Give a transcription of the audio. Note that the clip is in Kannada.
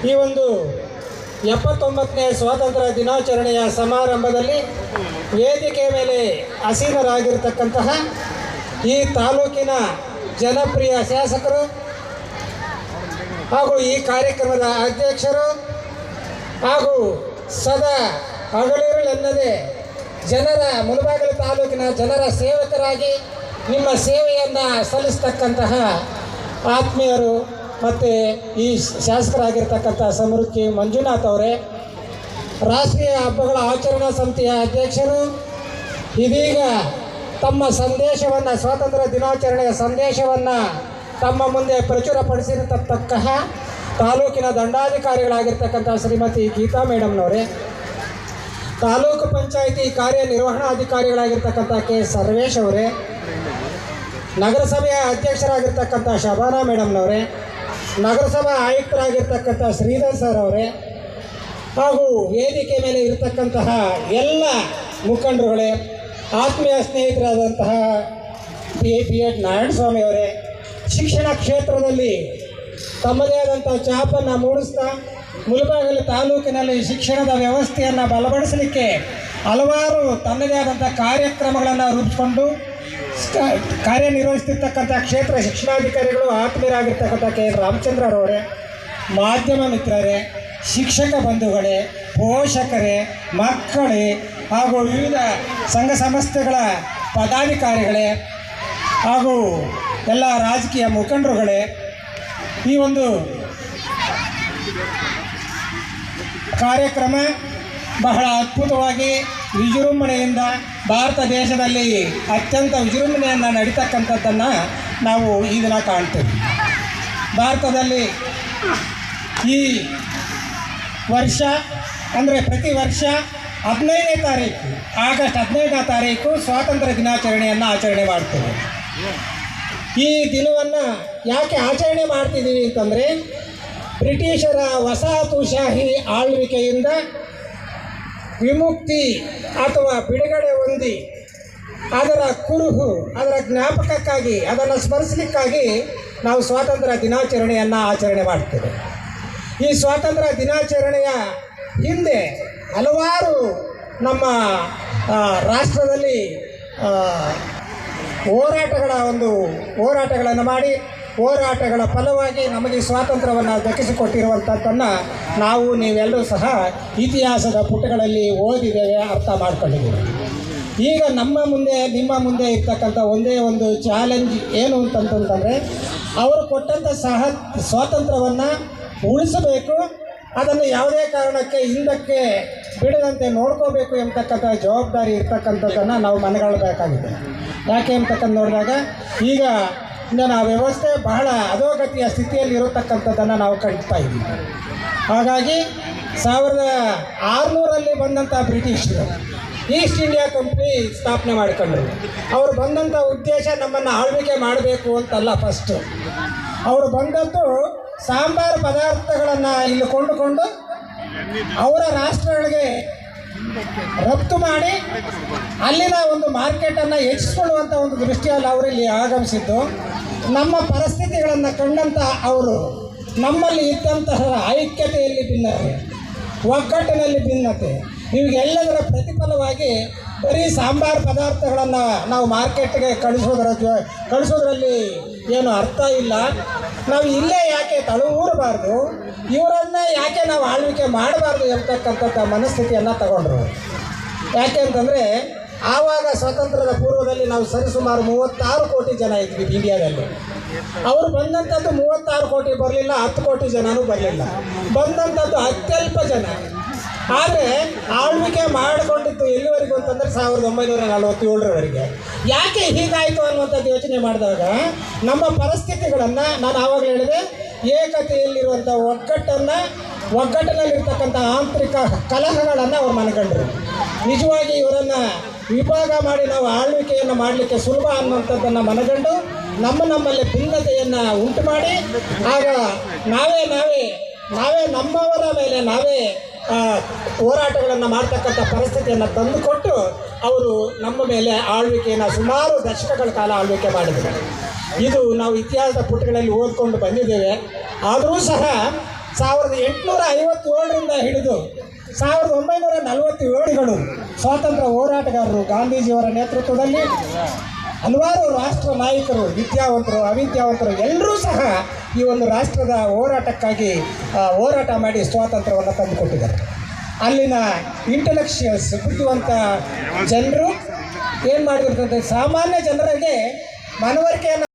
ಈ ಒಂದು 79ನೇ ಸ್ವಾತಂತ್ರ್ಯ ದಿನಾಚರಣೆಯ ಸಮಾರಂಭದಲ್ಲಿ ವೇದಿಕೆ ಮೇಲೆ ಆಸೀನರಾಗಿರ್ತಕ್ಕಂತಹ ಈ ತಾಲೂಕಿನ ಜನಪ್ರಿಯ ಶಾಸಕರು ಹಾಗೂ ಈ ಕಾರ್ಯಕ್ರಮದ ಅಧ್ಯಕ್ಷರು ಹಾಗೂ ಸದಾ ಹಗಲಿರುಳೆನ್ನದೆ ಜನರ ಮುಳಬಾಗಿಲು ತಾಲೂಕಿನ ಜನರ ಸೇವಕರಾಗಿ ನಿಮ್ಮ ಸೇವೆಯನ್ನು ಸಲ್ಲಿಸ್ತಕ್ಕಂತಹ ಆತ್ಮೀಯರು ಮತ್ತು ಈ ಶಾಸಕರಾಗಿರ್ತಕ್ಕಂಥ ಸಮೃದ್ಧಿ ಮಂಜುನಾಥ್ ಅವರೇ, ರಾಷ್ಟ್ರೀಯ ಹಬ್ಬಗಳ ಆಚರಣಾ ಸಮಿತಿಯ ಅಧ್ಯಕ್ಷರು, ಇದೀಗ ತಮ್ಮ ಸಂದೇಶವನ್ನು ಸ್ವಾತಂತ್ರ್ಯ ದಿನಾಚರಣೆಯ ಸಂದೇಶವನ್ನು ತಮ್ಮ ಮುಂದೆ ಪ್ರಚುರಪಡಿಸಿರತಕ್ಕ ತಾಲೂಕಿನ ದಂಡಾಧಿಕಾರಿಗಳಾಗಿರ್ತಕ್ಕಂಥ ಶ್ರೀಮತಿ ಗೀತಾ ಮೇಡಮ್ನವರೇ, ತಾಲೂಕು ಪಂಚಾಯಿತಿ ಕಾರ್ಯನಿರ್ವಹಣಾಧಿಕಾರಿಗಳಾಗಿರ್ತಕ್ಕಂಥ ಕೆ ಸರ್ವೇಶ್ ಅವರೇ, ನಗರಸಭೆಯ ಅಧ್ಯಕ್ಷರಾಗಿರ್ತಕ್ಕಂಥ ಶಬಾನಾ ಮೇಡಮ್ನವರೇ, ನಗರಸಭಾ ಆಯುಕ್ತರಾಗಿರ್ತಕ್ಕಂಥ ಶ್ರೀಧರ್ ಸರ್ ಅವರೇ, ಹಾಗೂ ವೇದಿಕೆ ಮೇಲೆ ಇರತಕ್ಕಂತಹ ಎಲ್ಲ ಮುಖಂಡರುಗಳೇ, ಆತ್ಮೀಯ ಸ್ನೇಹಿತರಾದಂತಹ PH ನಾರಾಯಣಸ್ವಾಮಿ ಅವರೇ, ಶಿಕ್ಷಣ ಕ್ಷೇತ್ರದಲ್ಲಿ ತಮ್ಮದೇ ಆದಂಥ ಛಾಪನ್ನು ಮೂಡಿಸ್ತಾ ಮುಳಬಾಗಿಲು ತಾಲೂಕಿನಲ್ಲಿ ಶಿಕ್ಷಣದ ವ್ಯವಸ್ಥೆಯನ್ನು ಬಲಪಡಿಸಲಿಕ್ಕೆ ಹಲವಾರು ತನ್ನದೇ ಆದಂಥ ಕಾರ್ಯಕ್ರಮಗಳನ್ನು ರೂಪಿಸಿಕೊಂಡು ಕಾರ್ಯನಿರ್ವಹಿಸ್ತಿರ್ತಕ್ಕಂಥ ಕ್ಷೇತ್ರ ಶಿಕ್ಷಣಾಧಿಕಾರಿಗಳು ಆತ್ಮೀಯರಾಗಿರ್ತಕ್ಕಂಥ ಕೆ ರಾಮಚಂದ್ರರವರೇ, ಮಾಧ್ಯಮ ಮಿತ್ರರೇ, ಶಿಕ್ಷಕ ಬಂಧುಗಳೇ, ಪೋಷಕರೇ, ಮಕ್ಕಳೇ ಹಾಗೂ ವಿವಿಧ ಸಂಘ ಸಂಸ್ಥೆಗಳ ಪದಾಧಿಕಾರಿಗಳೇ ಹಾಗೂ ಎಲ್ಲ ರಾಜಕೀಯ ಮುಖಂಡರುಗಳೇ, ಈ ಒಂದು ಕಾರ್ಯಕ್ರಮ ಬಹಳ ಅದ್ಭುತವಾಗಿ ವಿಜೃಂಭಣೆಯಿಂದ ಭಾರತ ದೇಶದಲ್ಲಿ ಅತ್ಯಂತ ವಿಜೃಂಭಣೆಯನ್ನು ನಡೀತಕ್ಕಂಥದ್ದನ್ನು ನಾವು ಈ ದಿನ ಕಾಣ್ತೇವೆ. ಭಾರತದಲ್ಲಿ ಈ ವರ್ಷ ಅಂದರೆ ಪ್ರತಿ ವರ್ಷ 15ನೇ ತಾರೀಕು ಆಗಸ್ಟ್ 15ನೇ ತಾರೀಕು ಸ್ವಾತಂತ್ರ್ಯ ದಿನಾಚರಣೆಯನ್ನು ಆಚರಣೆ ಮಾಡ್ತೇವೆ. ಈ ದಿನವನ್ನು ಯಾಕೆ ಆಚರಣೆ ಮಾಡ್ತಿದ್ದೀವಿ ಅಂತಂದರೆ, ಬ್ರಿಟಿಷರ ವಸಾಹತುಶಾಹಿ ಆಳ್ವಿಕೆಯಿಂದ ವಿಮುಕ್ತಿ ಅಥವಾ ಬಿಡುಗಡೆ ಹೊಂದಿ ಅದರ ಕುರುಹು, ಅದರ ಜ್ಞಾಪಕಕ್ಕಾಗಿ, ಅದನ್ನು ಸ್ಮರಿಸಲಿಕ್ಕಾಗಿ ನಾವು ಸ್ವಾತಂತ್ರ್ಯ ದಿನಾಚರಣೆಯನ್ನು ಆಚರಣೆ ಮಾಡ್ತೇವೆ. ಈ ಸ್ವಾತಂತ್ರ್ಯ ದಿನಾಚರಣೆಯ ಹಿಂದೆ ಹಲವಾರು ನಮ್ಮ ರಾಷ್ಟ್ರದಲ್ಲಿ ಹೋರಾಟಗಳನ್ನು ಮಾಡಿ ಹೋರಾಟಗಳ ಫಲವಾಗಿ ನಮಗೆ ಸ್ವಾತಂತ್ರ್ಯವನ್ನು ದಕ್ಕಿಸಿಕೊಟ್ಟಿರುವಂಥದ್ದನ್ನು ನಾವು ನೀವೆಲ್ಲರೂ ಸಹ ಇತಿಹಾಸದ ಪುಟಗಳಲ್ಲಿ ಓದಿದ್ದೇವೆ, ಅರ್ಥ ಮಾಡ್ಕೊಂಡಿದ್ದೇವೆ. ಈಗ ನಮ್ಮ ಮುಂದೆ ನಿಮ್ಮ ಮುಂದೆ ಇರ್ತಕ್ಕಂಥ ಒಂದೇ ಒಂದು ಚಾಲೆಂಜ್ ಏನು ಅಂತಂತಂದರೆ, ಅವರು ಕೊಟ್ಟಂಥ ಸ್ವಾತಂತ್ರ್ಯವನ್ನು ಉಳಿಸಬೇಕು, ಅದನ್ನು ಯಾವುದೇ ಕಾರಣಕ್ಕೆ ಹಿಂದಕ್ಕೆ ಬಿಡದಂತೆ ನೋಡ್ಕೋಬೇಕು ಎಂಬತಕ್ಕಂಥ ಜವಾಬ್ದಾರಿ ಇರ್ತಕ್ಕಂಥದ್ದನ್ನು ನಾವು ಮನಗಾಣಬೇಕಾಗಿದೆ. ಯಾಕೆ ಅಂತಕ್ಕಂಥ ನೋಡಿದಾಗ ಈಗ ಇಂದಿನ ವ್ಯವಸ್ಥೆ ಬಹಳ ಅಧೋಗತಿಯ ಸ್ಥಿತಿಯಲ್ಲಿ ಇರತಕ್ಕಂಥದ್ದನ್ನು ನಾವು ಕಾಣ್ತಾ ಇದ್ದೀವಿ. ಹಾಗಾಗಿ 1600ರಲ್ಲಿ ಬಂದಂಥ ಬ್ರಿಟಿಷರು ಈಸ್ಟ್ ಇಂಡಿಯಾ ಕಂಪ್ನಿ ಸ್ಥಾಪನೆ ಮಾಡಿಕೊಂಡ್ರು. ಅವರು ಬಂದಂಥ ಉದ್ದೇಶ ನಮ್ಮನ್ನು ಆಳ್ವಿಕೆ ಮಾಡಬೇಕು ಅಂತಲ್ಲ. ಫಸ್ಟು ಅವರು ಬಂದದ್ದು ಸಾಂಬಾರು ಪದಾರ್ಥಗಳನ್ನು ಇಲ್ಲಿ ಕೊಂಡುಕೊಂಡು ಅವರ ರಾಷ್ಟ್ರಗಳಿಗೆ ರಫ್ತು ಮಾಡಿ ಅಲ್ಲಿನ ಒಂದು ಮಾರ್ಕೆಟನ್ನು ಹೆಚ್ಚಿಸಿಕೊಳ್ಳುವಂಥ ಒಂದು ದೃಷ್ಟಿಯಲ್ಲಿ ಅವರಲ್ಲಿ ಆಗಮಿಸಿದ್ದು. ನಮ್ಮ ಪರಿಸ್ಥಿತಿಗಳನ್ನು ಕಂಡಂಥ ಅವರು ನಮ್ಮಲ್ಲಿ ಇದ್ದಂತಹ ಐಕ್ಯತೆಯಲ್ಲಿ ಭಿನ್ನತೆ, ಒಗ್ಗಟ್ಟಿನಲ್ಲಿ ಭಿನ್ನತೆ, ಇವೆಲ್ಲದರ ಪ್ರತಿಫಲವಾಗಿ ಬರೀ ಸಾಂಬಾರು ಪದಾರ್ಥಗಳನ್ನು ನಾವು ಮಾರ್ಕೆಟ್ಗೆ ಕಳಿಸೋದ್ರಲ್ಲಿ ಏನು ಅರ್ಥ ಇಲ್ಲ. ನಾವು ಇಲ್ಲೇ ಯಾಕೆ ತಳುವೂರಬಾರ್ದು, ಇವರನ್ನೇ ಯಾಕೆ ನಾವು ಆಳ್ವಿಕೆ ಮಾಡಬಾರ್ದು ಎಂಬತಕ್ಕಂಥ ಮನಸ್ಥಿತಿಯನ್ನು ತಗೊಂಡ್ರು. ಯಾಕೆ ಅಂತಂದರೆ, ಆವಾಗ ಸ್ವಾತಂತ್ರ್ಯದ ಪೂರ್ವದಲ್ಲಿ ನಾವು ಸರಿಸುಮಾರು 36 ಕೋಟಿ ಜನ ಇದ್ವಿ ಇಂಡಿಯಾದಲ್ಲಿ. ಅವರು ಬಂದಂಥದ್ದು 36 ಕೋಟಿ ಬರಲಿಲ್ಲ, 10 ಕೋಟಿ ಜನನೂ ಬರಲಿಲ್ಲ. ಬಂದಂಥದ್ದು ಅತ್ಯಲ್ಪ ಜನ. ಆದರೆ ಆಳ್ವಿಕೆ ಮಾಡಿಕೊಂಡಿದ್ದು ಎಲ್ಲಿವರೆಗೂ ಅಂತಂದರೆ 1947ರವರೆಗೆ. ಯಾಕೆ ಹೀಗಾಯಿತು ಅನ್ನುವಂಥದ್ದು ಯೋಚನೆ ಮಾಡಿದಾಗ ನಮ್ಮ ಪರಿಸ್ಥಿತಿಗಳನ್ನು ನಾನು ಆವಾಗಲೇ ಹೇಳಿದೆ, ಏಕತೆಯಲ್ಲಿರುವಂಥ ಒಗ್ಗಟ್ಟಿನಲ್ಲಿರ್ತಕ್ಕಂಥ ಆಂತರಿಕ ಕಲಹಗಳನ್ನು ಅವ್ರು ಮನಗಂಡರು. ನಿಜವಾಗಿ ಇವರನ್ನು ವಿಭಾಗ ಮಾಡಿ ನಾವು ಆಳ್ವಿಕೆಯನ್ನು ಮಾಡಲಿಕ್ಕೆ ಸುಲಭ ಅನ್ನುವಂಥದ್ದನ್ನು ಮನಗಂಡು ನಮ್ಮಲ್ಲಿ ಭಿನ್ನತೆಯನ್ನು ಉಂಟು ಮಾಡಿ ಆಗ ನಾವೇ ನಮ್ಮವರ ಮೇಲೆ ನಾವೇ ಹೋರಾಟಗಳನ್ನು ಮಾಡ್ತಕ್ಕಂಥ ಪರಿಸ್ಥಿತಿಯನ್ನು ತಂದುಕೊಟ್ಟು ಅವರು ನಮ್ಮ ಮೇಲೆ ಆಳ್ವಿಕೆಯನ್ನು ಸುಮಾರು ದಶಕಗಳ ಕಾಲ ಆಳ್ವಿಕೆ ಮಾಡಿದರು. ಇದು ನಾವು ಇತಿಹಾಸದ ಪುಟಗಳಲ್ಲಿ ಓದ್ಕೊಂಡು ಬಂದಿದ್ದೇವೆ. ಆದರೂ ಸಹ 1857ರಿಂದ ಹಿಡಿದು 1947ಗಳು ಸ್ವಾತಂತ್ರ್ಯ ಹೋರಾಟಗಾರರು ಗಾಂಧೀಜಿಯವರ ನೇತೃತ್ವದಲ್ಲಿ ಹಲವಾರು ರಾಷ್ಟ್ರ ನಾಯಕರು, ವಿದ್ಯಾವಂತರು, ಅವಿದ್ಯಾವಂತರು ಎಲ್ಲರೂ ಸಹ ಈ ಒಂದು ರಾಷ್ಟ್ರದ ಹೋರಾಟಕ್ಕಾಗಿ ಹೋರಾಟ ಮಾಡಿ ಸ್ವಾತಂತ್ರ್ಯವನ್ನು ತಂದುಕೊಟ್ಟಿದ್ದಾರೆ. ಅಲ್ಲಿನ ಇಂಟೆಲೆಕ್ಚುಯಲ್ಸ್, ಬುದ್ಧಿವಂತ ಜನರು ಏನು ಮಾಡಿರ್ತಂತೆ, ಸಾಮಾನ್ಯ ಜನರಿಗೆ ಮನವರಿಕೆಯನ್ನು